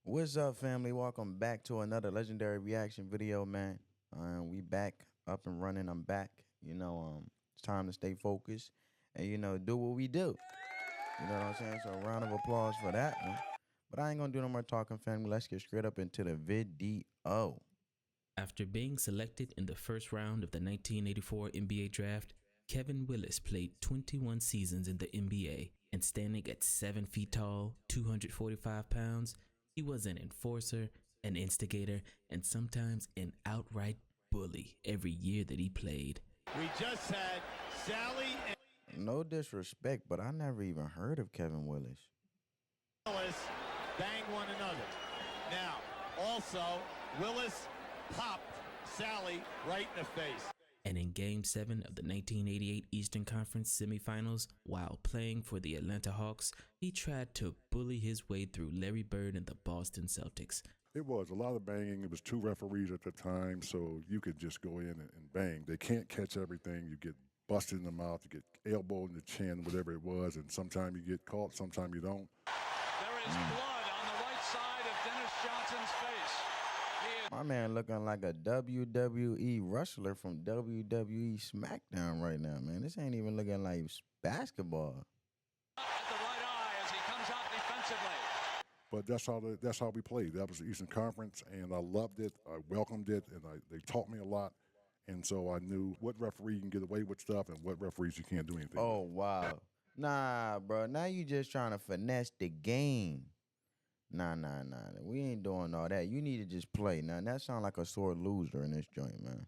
What's up, family? Welcome back to another legendary reaction video, man. We back up and running. I'm back. It's time to stay focused and do what we do. You know what I'm saying? So a round of applause for that one. But I ain't gonna do no more talking, family. Let's get straight up into the video. After being selected in the first round of the 1984 NBA draft, Kevin Willis played 21 seasons in the NBA, and standing at 7 feet tall, 245 pounds, he was an enforcer, an instigator, and sometimes an outright bully every year that he played. We just had Sally and No disrespect, but I never even heard of Kevin Willis. Willis bang one another. Now, also, Willis popped Sally right in the face. And in Game 7 of the 1988 Eastern Conference semifinals, while playing for the Atlanta Hawks, he tried to bully his way through Larry Bird and the Boston Celtics. It was a lot of banging. It was 2 referees at the time, so you could just go in and bang. They can't catch everything. You get busted in the mouth, you get elbowed in the chin, whatever it was, and sometimes you get caught, sometimes you don't. There is blood on the right side of Dennis Johnson's face. My man looking like a WWE wrestler from WWE SmackDown right now, man. This ain't even looking like basketball. At the right eye as he comes out defensively. But that's how we played. That was the Eastern Conference, and I loved it. I welcomed it, and they taught me a lot. And so I knew what referee can get away with stuff and what referees you can't do anything Oh, with. wow. Nah, bro. Now you just trying to finesse the game. Nah. We ain't doing all that. You need to just play. Now, that sound like a sore loser in this joint, man.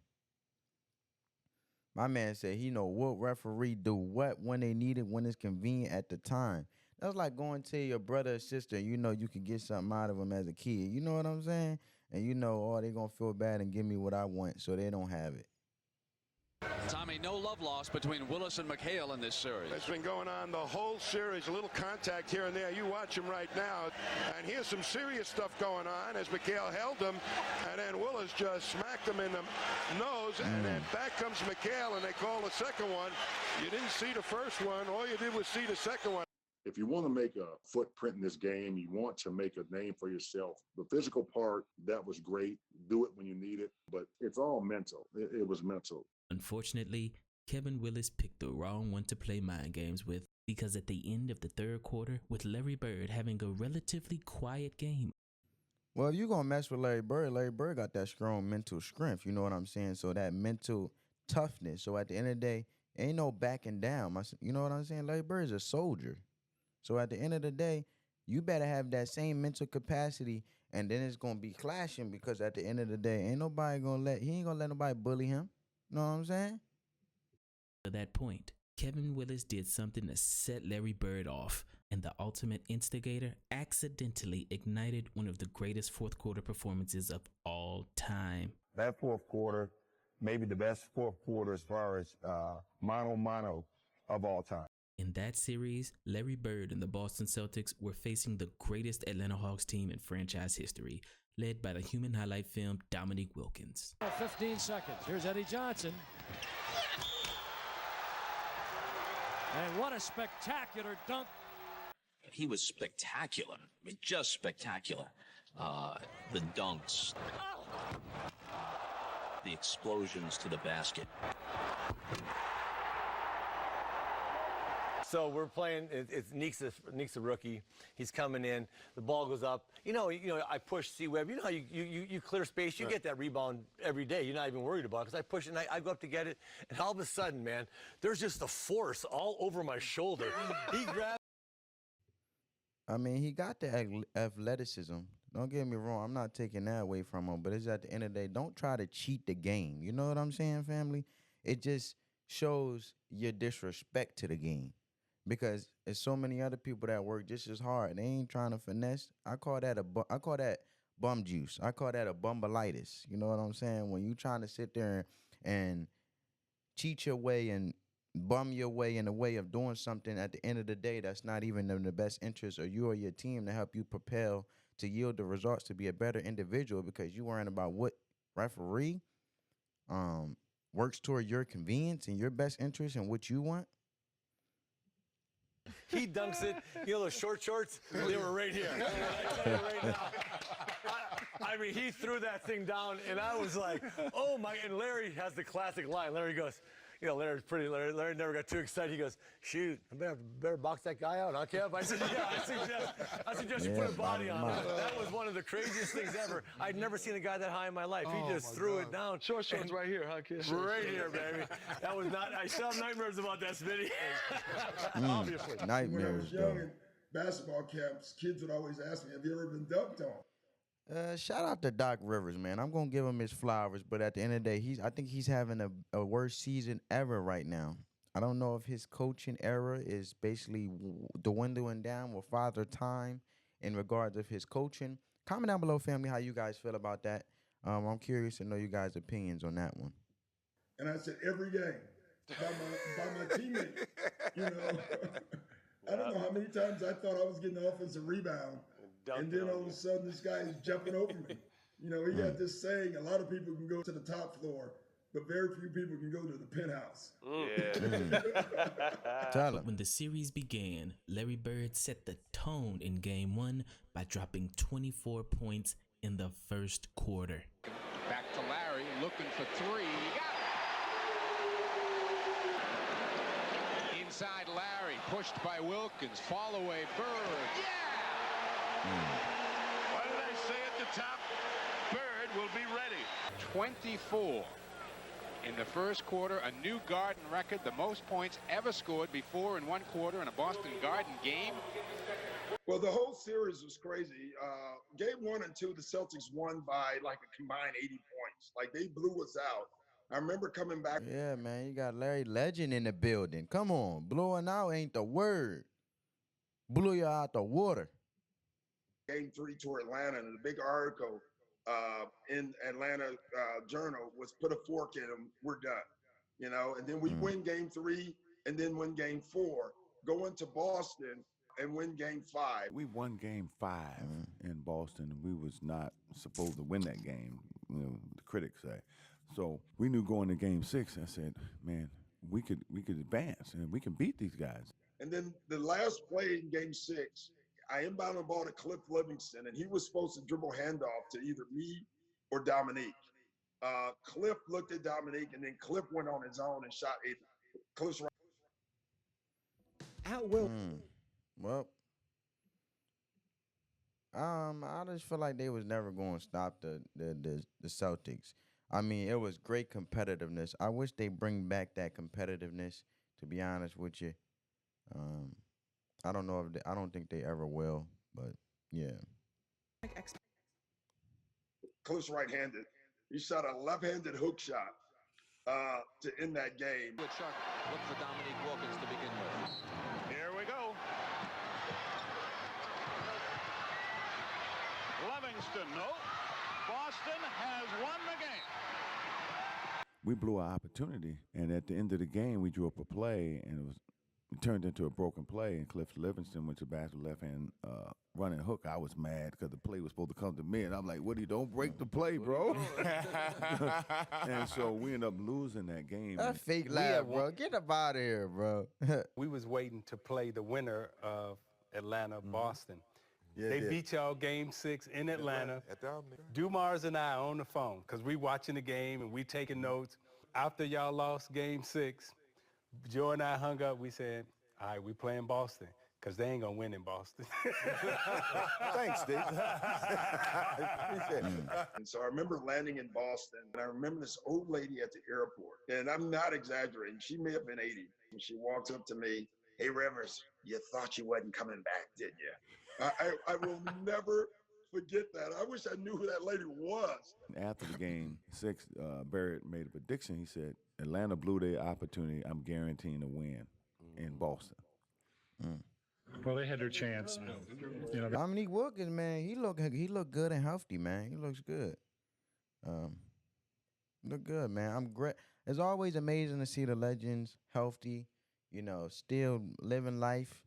My man said he know what referee do what when they need it, when it's convenient at the time. That's like going to your brother or sister, you know you can get something out of them as a kid. You know what I'm saying? And oh, they going to feel bad and give me what I want, so they don't have it. Tommy, no love lost between Willis and McHale in this series. It's been going on the whole series. A little contact here and there. You watch him right now. And here's some serious stuff going on as McHale held him. And then Willis just smacked him in the nose. And then back comes McHale, and they call the second one. You didn't see the first one. All you did was see the second one. If you want to make a footprint in this game, you want to make a name for yourself, the physical part, that was great. Do it when you need it. But it's all mental. It was mental. Unfortunately, Kevin Willis picked the wrong one to play mind games with, because at the end of the third quarter, with Larry Bird having a relatively quiet game. Well, if you're going to mess with Larry Bird got that strong mental strength, you know what I'm saying? So that mental toughness. So at the end of the day, ain't no backing down. You know what I'm saying? Larry Bird is a soldier. So at the end of the day, you better have that same mental capacity, and then it's going to be clashing, because at the end of the day, he ain't going to let nobody bully him. Know what I'm saying? At that point, Kevin Willis did something to set Larry Bird off, and the ultimate instigator accidentally ignited one of the greatest fourth quarter performances of all time. That fourth quarter, maybe the best fourth quarter as far as mano of all time. In that series, Larry Bird and the Boston Celtics were facing the greatest Atlanta Hawks team in franchise history, led by the human highlight film Dominique Wilkins. 15 seconds. Here's Eddie Johnson. And what a spectacular dunk. He was spectacular. I mean, just spectacular. The dunks. The explosions to the basket. So we're playing. It's Neek's a rookie. He's coming in. The ball goes up. You know. I push C-Web. You know how you clear space. You get that rebound every day. You're not even worried about it, because I push it and I go up to get it. And all of a sudden, man, there's just a force all over my shoulder. He grabs. I mean, he got the athleticism. Don't get me wrong. I'm not taking that away from him. But it's at the end of the day, don't try to cheat the game. You know what I'm saying, family? It just shows your disrespect to the game. Because there's so many other people that work just as hard. They ain't trying to finesse. I call that bum juice. I call that a bumbleitis. You know what I'm saying? When you trying to sit there and cheat your way and bum your way in a way of doing something at the end of the day that's not even in the best interest of you or your team to help you propel to yield the results to be a better individual, because you worrying about what referee works toward your convenience and your best interest and what you want. He dunks it. You know those short shorts? They were right here. Right now. I mean, he threw that thing down, and I was like, oh my! And Larry has the classic line. Larry goes, you know, Larry never got too excited. He goes, shoot, I better box that guy out, huh, Kev? I said, yeah, I suggest you put a body on him. That was one of the craziest things ever. I'd never seen a guy that high in my life. He just threw it down. Short shorts right here, huh, Kev? Right here, baby. That was not, I still have nightmares about that, Smitty. Obviously. Nightmares, when I was young in basketball camps, kids would always ask me, have you ever been dunked on? Shout out to Doc Rivers, man. I'm gonna give him his flowers, but at the end of the day, I think he's having a worst season ever right now. I don't know if his coaching era is basically dwindling down with Father Time in regards of his coaching. Comment down below, family, how you guys feel about that. I'm curious to know you guys' opinions on that one. And I said every game by my teammate. You know, I don't know how many times I thought I was getting the offensive rebound. And then all of a sudden, this guy is jumping over me. You know, he got this saying, a lot of people can go to the top floor, but very few people can go to the penthouse. Tell him. When the series began, Larry Bird set the tone in Game 1 by dropping 24 points in the first quarter. Back to Larry, looking for three. He got it. Inside Larry, pushed by Wilkins. Fall away, Bird. Yeah! What did I say at the top? Bird will be ready. 24 in the first quarter, a new Garden record, the most points ever scored before in one quarter in a Boston Garden game. Well, the whole series was crazy. Game 1 and 2, the Celtics won by like a combined 80 points. Like, they blew us out. I remember coming back. Yeah, man, you got Larry Legend in the building. Come on, blowing out ain't the word. Blew you out the water. Game 3 to Atlanta, and the big article in Atlanta Journal was put a fork in them, we're done. You know, and then we win Game 3 and then win Game 4, go into Boston and win Game 5. We won Game 5 in Boston, and we was not supposed to win that game, you know, the critics say. So we knew going to Game 6, I said, man, we could advance and we can beat these guys. And then the last play in Game 6, I inbounded the ball to Cliff Livingston, and he was supposed to dribble handoff to either me or Dominique. Cliff looked at Dominique, and then Cliff went on his own and shot it. Cliff's right. Out will. Well, I just feel like they was never going to stop the Celtics. I mean, it was great competitiveness. I wish they bring back that competitiveness, to be honest with you. I don't know if I don't think they ever will, but yeah. Cliff's right-handed. He shot a left-handed hook shot to end that game. Good shot. Look for Dominique Wilkins to begin with. Here we go. Livingston, no. Boston has won the game. We blew our opportunity, and at the end of the game, we drew up a play, and it turned into a broken play, and Cliff Livingston went to basket left-hand running hook. I was mad because the play was supposed to come to me, and I'm like, Woody, don't break the play, bro. And so we ended up losing that game. That fake laugh, bro. Get up out of here, bro. We was waiting to play the winner of Atlanta-Boston. Yeah, they beat y'all Game 6 in Atlanta. Dumars and I on the phone because we watching the game and we taking notes. After y'all lost Game 6, Joe and I hung up. We said, all right, we playing Boston because they ain't going to win in Boston. Thanks, Steve. And so I remember landing in Boston, and I remember this old lady at the airport, and I'm not exaggerating. She may have been 80. And she walks up to me, hey, Rivers, you thought you wasn't coming back, didn't you? I will never forget that. I wish I knew who that lady was. After the Game 6, Barrett made a prediction. He said, Atlanta blew their opportunity. I'm guaranteeing a win in Boston. Well, they had their chance. You know, Dominique Wilkins, man, he look good and healthy, man. He looks good. Look good, man. I'm great. It's always amazing to see the legends healthy, you know, still living life.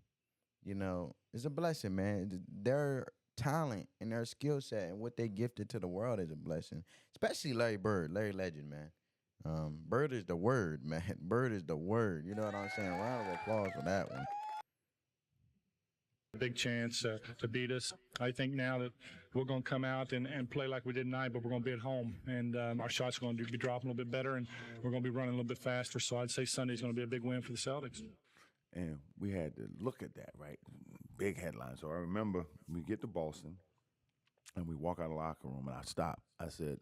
You know, it's a blessing, man. Their talent and their skill set and what they gifted to the world is a blessing. Especially Larry Bird, Larry Legend, man. Bird is the word, man. Bird is the word. You know what I'm saying? Round of applause for that one. Big chance to beat us. I think now that we're going to come out and play like we did tonight, but we're going to be at home, and our shots are going to be dropping a little bit better, and we're going to be running a little bit faster. So I'd say Sunday's going to be a big win for the Celtics. And we had to look at that, right? Big headlines. So I remember we get to Boston, and we walk out of the locker room, and I stopped. I said,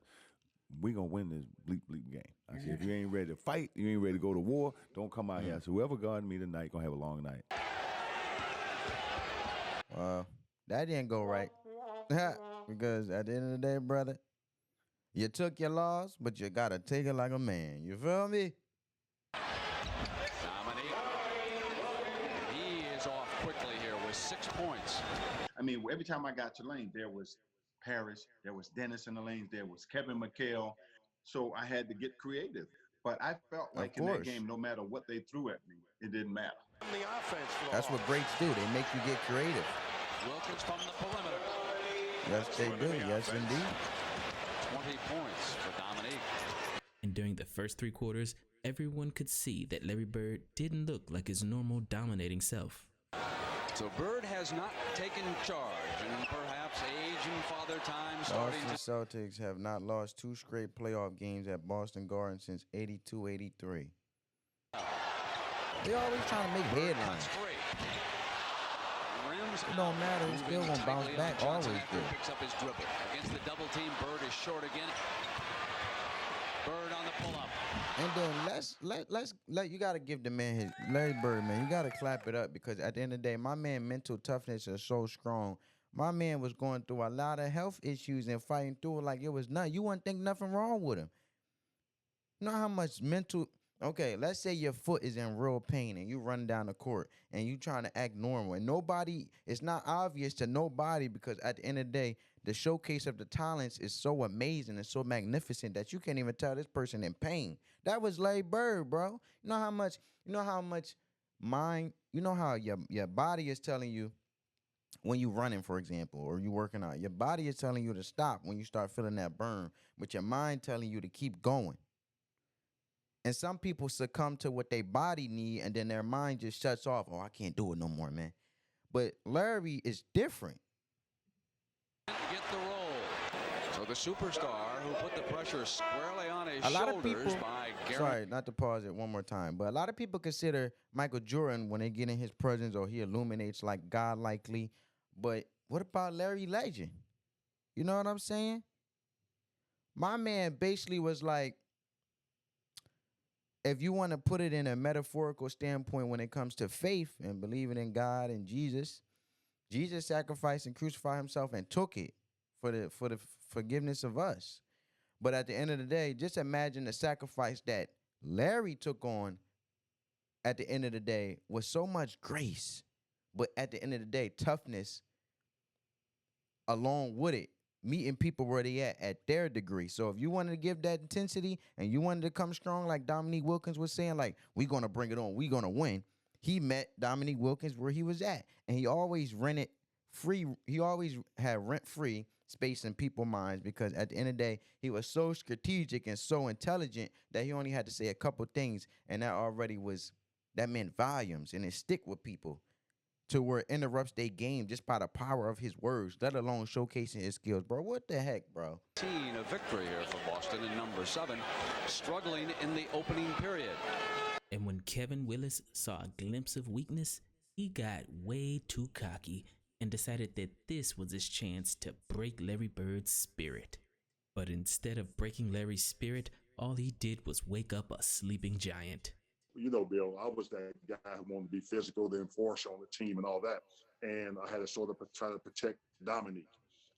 we going to win this bleep game. I said, if you ain't ready to fight, you ain't ready to go to war, don't come out here. I said, whoever guarding me tonight going to have a long night. That didn't go right. Because at the end of the day, brother, you took your loss, but you got to take it like a man. You feel me? Dominique, he is off quickly here with 6 points. I mean, every time I got to lane, there was Parrish, there was Dennis in the lanes, there was Kevin McHale. So I had to get creative. But I felt like in that game, no matter what they threw at me, it didn't matter. The offense floor. That's what greats do. They make you get creative. Wilkins from the perimeter. Yes, they do. Yes, indeed. 20 points for Dominique. And during the first 3 quarters, everyone could see that Larry Bird didn't look like his normal dominating self. So Bird has not taken charge, and perhaps age and father time starting Boston Celtics have not lost 2 straight playoff games at Boston Garden since 82-83. They always trying to make headlines. It don't matter. He's still going to bounce back. Always do. Picks up his dribble. Against the double team, Bird is short again. Bird on the pull-up. And then let's you got to give the man his Larry Bird, man. You got to clap it up because at the end of the day, my man mental toughness is so strong. My man was going through a lot of health issues and fighting through it like it was nothing. You wouldn't think nothing wrong with him. You know how much mental. Okay, let's say your foot is in real pain and you run down the court and you trying to act normal and nobody, it's not obvious to nobody because at the end of the day, the showcase of the talents is so amazing and so magnificent that you can't even tell this person in pain. That was Larry Bird, bro. You know how much mind, you know how your body is telling you when you running, for example, or you working out, your body is telling you to stop when you start feeling that burn, but your mind telling you to keep going. And some people succumb to what their body need, and then their mind just shuts off. Oh, I can't do it no more, man. But Larry is different. Get the roll. So the superstar who put the pressure squarely on his A lot of shoulders people, by Garrett. sorry, not to pause it one more time, but a lot of people consider Michael Jordan, when they get in his presence or he illuminates like God-likely. But what about Larry Legend? You know what I'm saying? My man basically was like, if you want to put it in a metaphorical standpoint when it comes to faith and believing in God and Jesus, Jesus sacrificed and crucified himself and took it for the forgiveness of us. But at the end of the day, just imagine the sacrifice that Larry took on at the end of the day was so much grace. But at the end of the day, toughness along with it, meeting people where they at their degree. So if you wanted to give that intensity and you wanted to come strong like Dominique Wilkins was saying, like, we're going to bring it on, we're going to win, he met Dominique Wilkins where he was at. And he always rented free. He always had rent-free space in people's minds because at the end of the day, he was so strategic and so intelligent that he only had to say a couple things, and that meant volumes, and it stick with people to where it interrupts their game just by the power of his words, let alone showcasing his skills. Bro, what the heck, bro? A victory here for Boston in number 7, struggling in the opening period. And when Kevin Willis saw a glimpse of weakness, he got way too cocky and decided that this was his chance to break Larry Bird's spirit. But instead of breaking Larry's spirit, all he did was wake up a sleeping giant. You know, Bill, I was that guy who wanted to be physical, the enforcer on the team and all that. And I had to sort of try to protect Dominique.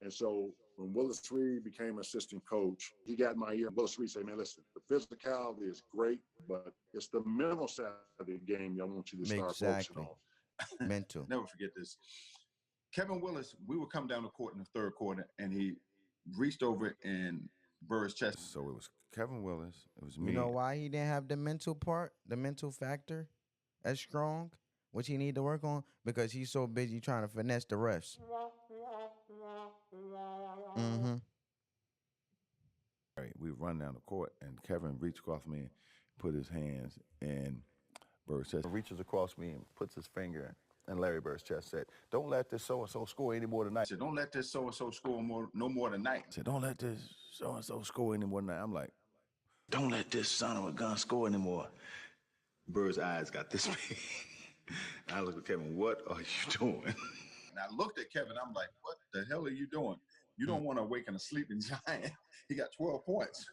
And so when Willis Reed became assistant coach, he got in my ear. Willis Reed said, man, listen, the physicality is great, but it's the mental side of the game I want you to start focusing on. Mental. Never forget this. Kevin Willis, we would come down the court in the third quarter, and he reached over in Bird's chest. So it was Kevin Willis. It was me. You know why he didn't have the mental part, the mental factor as strong, which he need to work on? Because he's so busy trying to finesse the refs. Mm-hmm. We run down the court, and Kevin reached across me and put his hands, and Bird says, reaches across me and puts his finger in Larry Bird's chest. Said, "Don't let this so-and-so score any more tonight." I said, don't let this so-and-so score no more tonight. Said, "Don't let this so-and-so score any more tonight." I'm like, "Don't let this son of a gun score anymore." Bird's eyes got this big. I looked at Kevin, "What are you doing?" And I looked at Kevin, I'm like, what the hell are you doing? You don't want to awaken a sleeping giant. He got 12 points.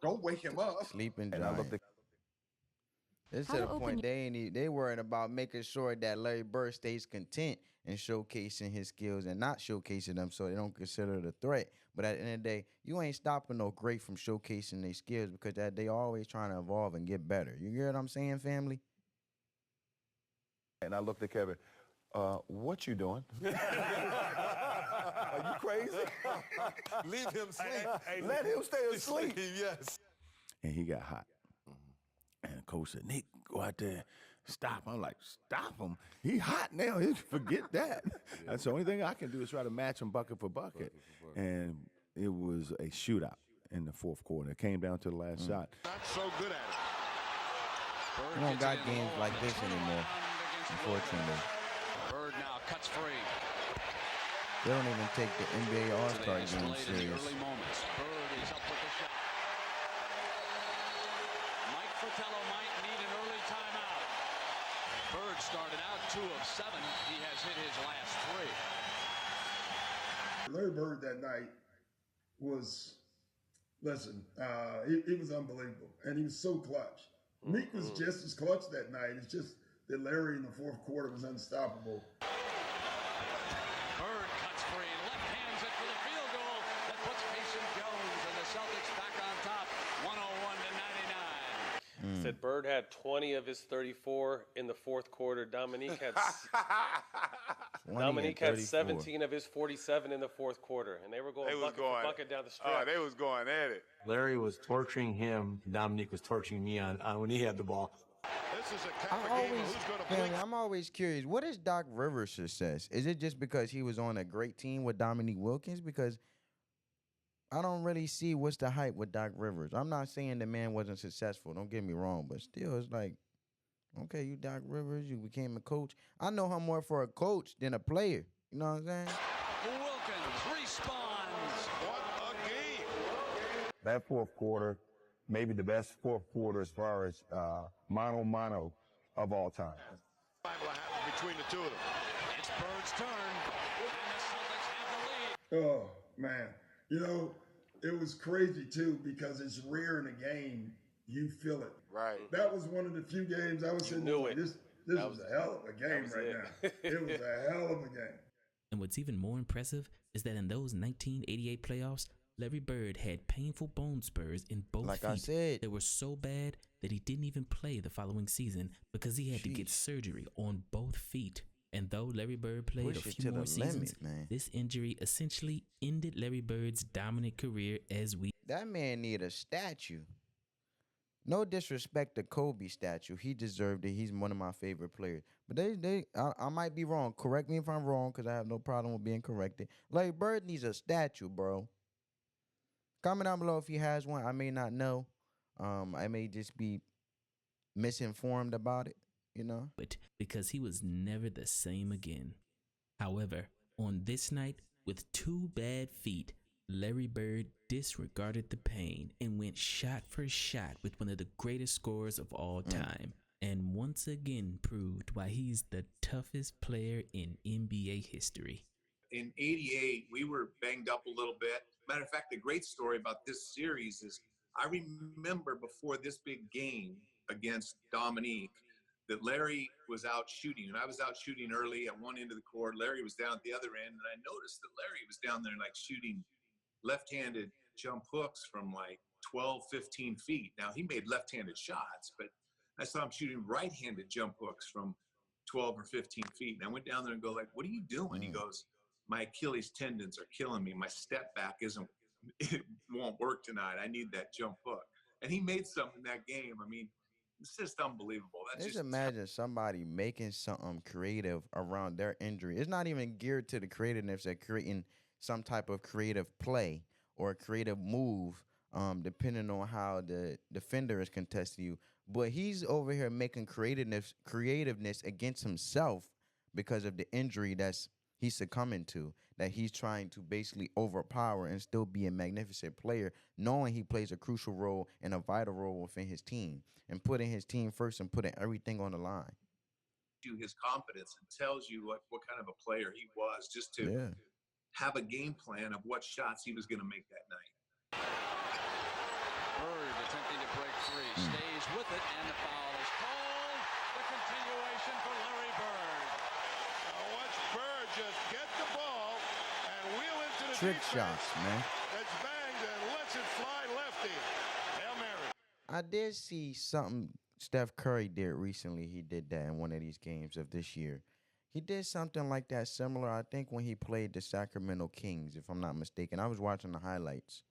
Don't wake him up. Sleeping And I looked giant. at It's to the point they worrying about making sure that Larry Bird stays content and showcasing his skills and not showcasing them so they don't consider it a threat. But at the end of the day, you ain't stopping no great from showcasing their skills because that they always trying to evolve and get better. You hear what I'm saying, family? And I looked at Kevin, "What you doing?" Are you crazy? Leave him sleep. Let him stay asleep. Yes. And he got hot. And coach said, "Nick, go out there, stop him." I'm like, "Stop him? He hot now. Forget that." That's the only thing I can do is try to match him bucket for bucket. And it was a shootout in the fourth quarter. It came down to the last shot. Not so good at it. We don't got games like this anymore, unfortunately. Bird now cuts free. They don't even take the NBA All-Star game serious. Early moments. Bird is up with the shot. Mike Fratello might need an early timeout. Bird started out 2 of 7. He has hit his last 3. Larry Bird that night was, listen, he was unbelievable, and he was so clutch. Meek was just as clutch that night. It's just that Larry in the fourth quarter was unstoppable. Bird cuts free, left hands it for the field goal that puts Mason Jones and the Celtics back on top, 101-99. Said Bird had 20 of his 34 in the fourth quarter. Dominique had 17 of his 47 in the fourth quarter, and they were going bucket for bucket down the stretch. Oh, they was going at it. Larry was torturing him. Dominique was torturing me on when he had the ball. This is a kind of game of who's going to blink. I'm always curious. What is Doc Rivers' success? Is it just because he was on a great team with Dominique Wilkins? Because I don't really see what's the hype with Doc Rivers. I'm not saying the man wasn't successful. Don't get me wrong, but still, it's like, okay, you Doc Rivers, you became a coach. I know him more for a coach than a player. You know what I'm saying? Wilkins responds. What a game. That fourth quarter, maybe the best fourth quarter as far as mano of all time. What will happen between the two of them? It's Bird's turn, and the Celtics have the lead. Oh, man. You know, it was crazy, too, because it's rare in a game you feel it. Right. That was one of the few games I was saying, this was a hell of a game right now. It was a hell of a game. And what's even more impressive is that in those 1988 playoffs, Larry Bird had painful bone spurs in both feet. I said, they were so bad that he didn't even play the following season because he had to get surgery on both feet. And though Larry Bird played a few more seasons, this injury essentially ended Larry Bird's dominant career as we. That man need a statue. No disrespect to Kobe statue. He deserved it. He's one of my favorite players. But I might be wrong. Correct me if I'm wrong, because I have no problem with being corrected. Larry Bird needs a statue, bro. Comment down below if he has one. I may not know. I may just be misinformed about it, you know? Because he was never the same again. However, on this night, with 2 bad feet, Larry Bird disregarded the pain and went shot for shot with one of the greatest scorers of all time. And once again proved why he's the toughest player in NBA history. In '88, we were banged up a little bit. Matter of fact, the great story about this series is I remember before this big game against Dominique that Larry was out shooting, and I was out shooting early at one end of the court. Larry was down at the other end, and I noticed that Larry was down there like shooting left-handed jump hooks from like 12, 15 feet. Now, he made left-handed shots, but I saw him shooting right-handed jump hooks from 12 or 15 feet. And I went down there and go like, what are you doing? He goes, my Achilles tendons are killing me. My step back it won't work tonight. I need that jump hook. And he made something in that game. I mean, it's just unbelievable. Just imagine somebody making something creative around their injury. It's not even geared to the creativeness of creating some type of creative play or a creative move, depending on how the defender is contesting you. But he's over here making creativeness against himself because of the injury that's he's succumbing to, that he's trying to basically overpower and still be a magnificent player, knowing he plays a crucial role and a vital role within his team and putting his team first and putting everything on the line. His confidence and tells you what kind of a player he was, just to have a game plan of what shots he was going to make that night. Bird attempting to break free, stays with it, and the foul is called. The continuation for Larry Bird. Now watch Bird just get the ball and wheel into the trick defense. shots, man. That's banged and lets it fly lefty. Hail Mary. I did see something Steph Curry did recently. He did that in one of these games of this year. He did something like that similar, I think, when he played the Sacramento Kings, if I'm not mistaken. I was watching the highlights.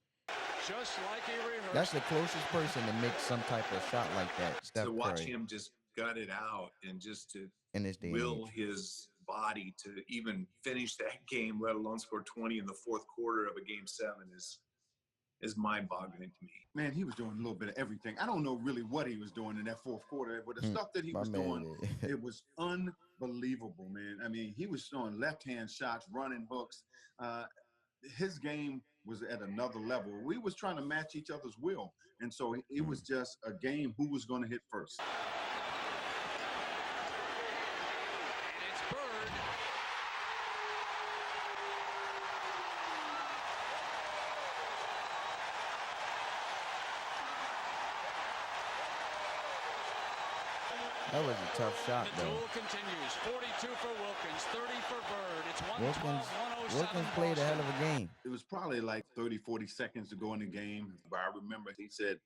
Just like he rehearsed. That's the closest person to make some type of shot like that, Steph To watch Curry. him just gut it out and just to In this day and will age. his body to even finish that game, let alone score 20 in the fourth quarter of a game 7 is mind-boggling to me. Man, he was doing a little bit of everything. I don't know really what he was doing in that fourth quarter, but the stuff that he was doing, it was unbelievable, man. I mean, he was throwing left-hand shots, running hooks. His game was at another level. We was trying to match each other's will, and so it was just a game who was going to hit first. And it's Bird. That was a tough shot, The though. duel continues. 42 for Wilkins, 30 for Bird. It's 112-107. Wilkins played a hell of a game. It was probably like 30, 40 seconds to go in the game. But I remember he said,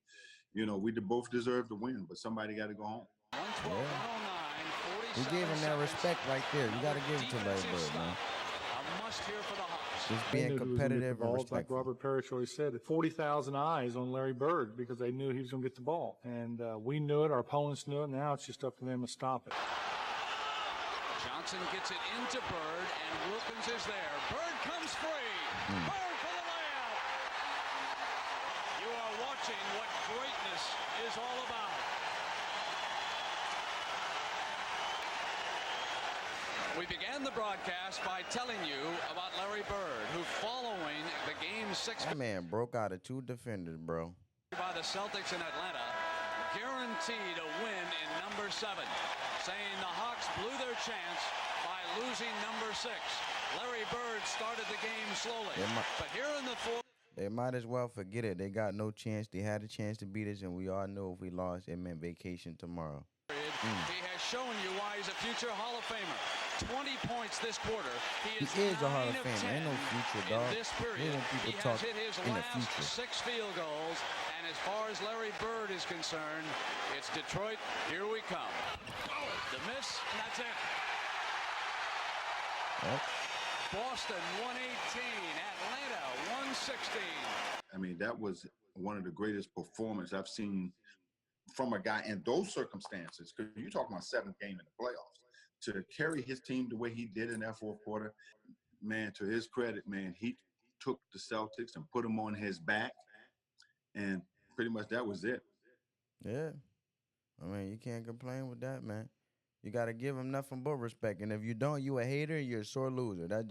you know, we both deserve to win, but somebody got to go home. 112-109, He gave him that respect right there. You got to give it to Larry Bird, man. A must here for the Hawks. Just being competitive and balls, like respectful. Robert Parrish always said, 40,000 eyes on Larry Bird because they knew he was going to get the ball. And we knew it, our opponents knew it, now it's just up to them to stop it. Johnson gets it into Bird, and Wilkins is there. Bird comes free. Bird for the layup. You are watching what greatness is all about. We began the broadcast by telling you about Larry Bird, who following the Game 6 That man broke out of 2 defenders, bro. by the Celtics in Atlanta, guaranteed a win in number 7, saying the Hawks blew their chance by losing number 6. Larry Bird started the game slowly, but here in the fourth, They might as well forget it. They got no chance. They had a chance to beat us, and we all know if we lost, it meant vacation tomorrow. he has shown you why he's a future Hall of Famer. 20 points this quarter. He is a Hall of Famer. Ain't no future, dog. In this period, Hate when people he talk has hit his in the last future. 6 field goals, and as far as Larry Bird is concerned, it's Detroit, here we come. The miss, and that's it. Yep. Boston 118, Atlanta 116. I mean, that was one of the greatest performances I've seen from a guy in those circumstances. Because you're talking about 7th game in the playoffs. To carry his team the way he did in that fourth quarter, man, to his credit, man, he took the Celtics and put them on his back. And pretty much that was it. Yeah. I mean, you can't complain with that, man. You got to give him nothing but respect. And if you don't, you a hater and you're a sore loser. That's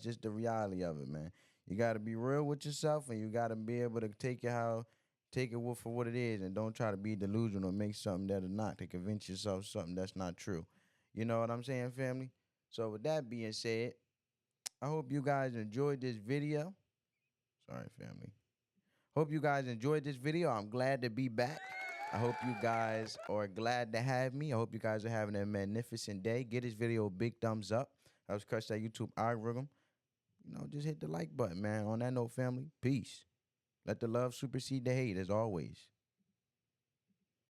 just the reality of it, man. You got to be real with yourself, and you got to be able to take it for what it is, and don't try to be delusional, make something that is not, to convince yourself something that's not true. You know what I'm saying, family? So with that being said, I hope you guys enjoyed this video. Sorry, family. Hope you guys enjoyed this video. I'm glad to be back. I hope you guys are glad to have me. I hope you guys are having a magnificent day. Give this video a big thumbs up. Helps crush that YouTube algorithm. You know, just hit the like button, man. On that note, family, peace. Let the love supersede the hate, as always.